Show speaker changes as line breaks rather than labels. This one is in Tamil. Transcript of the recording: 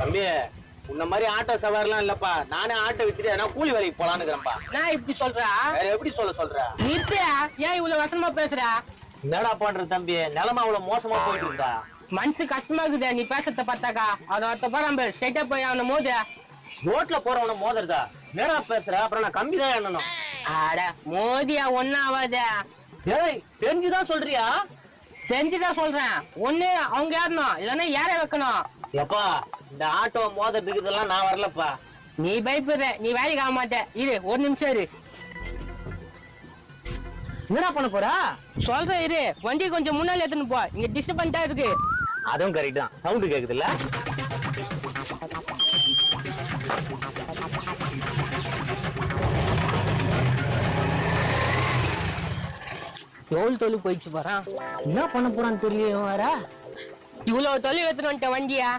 தம்பி உன்ன மாதிரி ஆட்டோ சவாரிலாம் இல்லப்பா. நானே ஆட்டோ வித்துட்டு நான் கூலி வேலைக்கு போலான்னுக்கிறேன்ப்பா.
நான் இப்படி சொல்றா?
எப்படி சொல்ற?
நிறுத்தியா? ஏன் இவ்வளவு வசனமா பேசுற?
என்னடா பண்ற தம்பி? நிலமா அவ்வளவு மோசமா போயிட்டு இருக்கா.
மனசு கஷ்டமா இருக்குதா நீ பேசத்த பார்த்தாக்கா? அதை போறான் ஸ்ட்ரைட்டா போய் அவனை மோத.
ரோட்ல போறவன மோதறதா? என்னடா பேசுற? அப்புறம் நான் கம்பி தான் எண்ணணும்.
ஆட மோதியா ஒன்னும் ஆகாத.
ஏய் தெரிஞ்சுதான் சொல்றியா?
தெரிஞ்சுதான் சொல்றேன். ஒண்ணு அவங்க ஏறணும், இல்லன்னா ஏற வைக்கணும்.
எப்பா இந்த ஆட்டோ மோதறதுக்கு இதெல்லாம் நான் வரலப்பா.
நீ பயப்படுற, நீ வேலைக்கு ஆக மாட்ட. இரு ஒரு நிமிஷம் இரு.
என்னடா பண்ண போறா?
சொல்றேன் இரு. வண்டி கொஞ்சம் முன்னால எடுத்துன்னு போ, இங்க டிஸ்டர்பன்ஸா இருக்கு.
அதுவும் கரெக்ட் தான். சவுண்ட் கேக்குதுல்ல?
எவ்வளவு தொழில் போயிடுச்சு போறான்.
என்ன பண்ண போறான்னு தெரியல. வேற
இவ்வளவு தொழில் எடுத்துட்டு வந்துட்ட வண்டியா?